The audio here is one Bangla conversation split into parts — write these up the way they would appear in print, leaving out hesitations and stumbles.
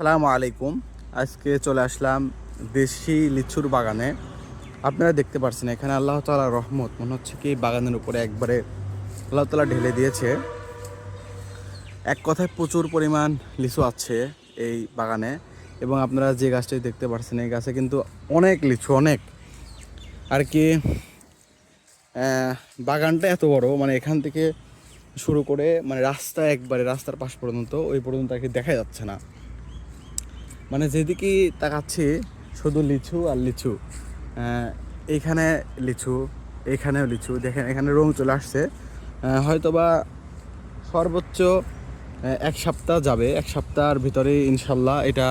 আসসালামু আলাইকুম। আজকে চলে আসলাম দেশি লিচুর বাগানে। আপনারা দেখতে পাচ্ছেন এখানে আল্লাহ তাআলার রহমত মনে হচ্ছে কি বাগানের উপরে একবারে আল্লাহ তাআলা ঢেলে দিয়েছে। এক কথায় প্রচুর পরিমাণ লিচু আছে এই বাগানে। এবং আপনারা যে গাছটি দেখতে পাচ্ছেন এই গাছে কিন্তু অনেক লিচু, অনেক আর কি। বাগানটা এত বড়, মানে এখান থেকে শুরু করে মানে রাস্তা, একবারে রাস্তার পাশ পর্যন্ত ওই পর্যন্ত আর কি দেখা যাচ্ছে না। মানে যেদিকেই তাকাচ্ছি শুধু লিচু আর লিচু। এইখানে লিচু, এইখানেও লিচু, দেখেন এখানে রং চলে আসছে। হয়তোবা সর্বোচ্চ এক সপ্তাহ যাবে, এক সপ্তাহের ভিতরে ইনশাল্লাহ এটা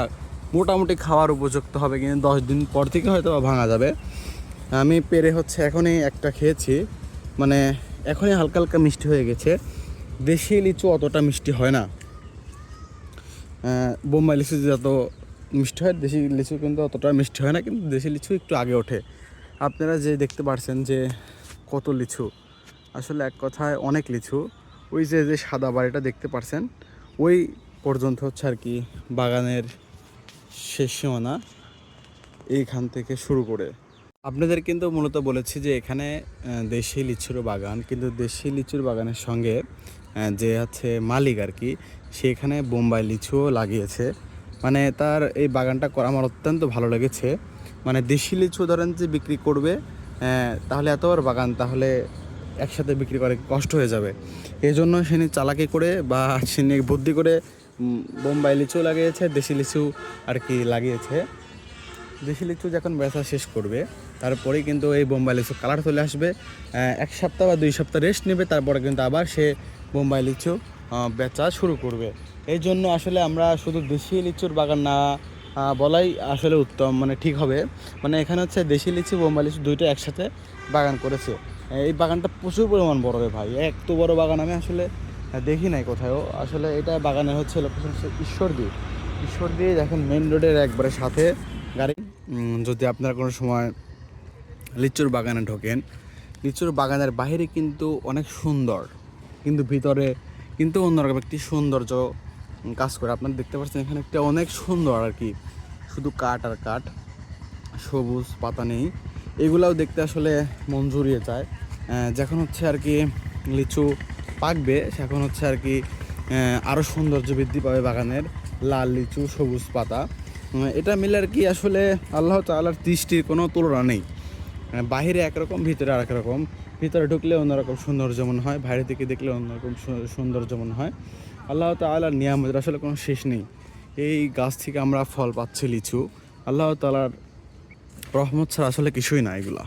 মোটামুটি খাওয়ার উপযুক্ত হবে, কিন্তু 10 দিন পর থেকে হয়তো ভাঙা যাবে। আমি পেরে হচ্ছে এখনই একটা খেয়েছি, মানে এখনই হালকা হালকা মিষ্টি হয়ে গেছে। দেশি লিচু অতটা মিষ্টি হয় না। বোম্বাই লিচু যত মিষ্টি হয়, দেশি লিচু কিন্তু অতটা মিষ্টি হয় না, কিন্তু দেশি লিচু একটু আগে ওঠে। আপনারা যে দেখতে পাচ্ছেন যে কত লিচু, আসলে এক কথায় অনেক লিচু। ওই যে যে সাদা বাড়িটা দেখতে পাচ্ছেন ওই পর্যন্ত হচ্ছে আর কি বাগানের শেষ সীমানা, এইখান থেকে শুরু করে। আপনাদের কিন্তু মূলত বলেছি যে এখানে দেশি লিচুর বাগান, কিন্তু দেশি লিচুর বাগানের সঙ্গে যে হচ্ছে মালিক আর কি, সেখানে বোম্বাই লিচুও লাগিয়েছে। মানে তার এই বাগানটা করা আমার অত্যন্ত ভালো লেগেছে। মানে দেশি লিচু ধরেন যে বিক্রি করবে, তাহলে এত বড় বাগান, তাহলে একসাথে বিক্রি করে কষ্ট হয়ে যাবে। এই জন্য সে চালাকি করে বা সে বুদ্ধি করে বোম্বাই লিচু লাগিয়েছে, দেশি লিচু আর কি লাগিয়েছে। দেশি লিচু যখন বেচা শেষ করবে তারপরেই কিন্তু এই বোম্বাই লিচু কালার চলে আসবে। 1 সপ্তাহ বা 2 সপ্তাহ রেস্ট নেবে, তারপরে কিন্তু আবার সে বোম্বাই লিচু বেচা শুরু করবে। এই জন্য আসলে আমরা শুধু দেশি লিচুর বাগান না বলাই আসলে উত্তম, মানে ঠিক হবে। মানে এখানে হচ্ছে দেশি লিচু বোম্বাই লিচু দুইটা একসাথে বাগান করেছে। এই বাগানটা প্রচুর পরিমাণ বড় রে ভাই, এত বড় বাগান আমি আসলে দেখি নাই কোথাও। আসলে এটা বাগানের হচ্ছে লোকেশন হচ্ছে ঈশ্বরদী দেখেন, মেন রোডের একবারে সাথে গাড়ি। যদি আপনারা কোনো সময় লিচুর বাগানে ঢোকেন, লিচুর বাগানের বাইরে কিন্তু অনেক সুন্দর, কিন্তু ভিতরে কিন্তু অন্যরকম একটি সৌন্দর্য কাজ করে। আপনারা দেখতে পাচ্ছেন এখানে একটা অনেক সুন্দর আর কি, শুধু কাঠ আর কাঠ, সবুজ পাতা নেই। এগুলাও দেখতে আসলে মন জুড়িয়ে যায়। যখন হচ্ছে আর কি লিচু পাকবে, সেখন হচ্ছে আর কি আরও সৌন্দর্য বৃদ্ধি পাবে বাগানের, লাল লিচু, সবুজ পাতা, এটা মিলে আর কি আসলে আল্লাহ তাআলার দৃষ্টির কোনো তুলনা নেই। বাহিরে একরকম, ভিতরে আর এক রকম। ভিতরে ঢুকলে অন্যরকম সৌন্দর্য মনে হয়, বাইরে থেকে দেখলে অন্যরকম সৌন্দর্য মনে হয়। আল্লাহ তাআলার নিয়ামতের আসলে কোনো শেষ নেই। এই গাছ থেকে আমরা ফল পাচ্ছি লিচু, আল্লাহ তাআলার রহমত ছাড়া আসলে কিছুই না এগুলা।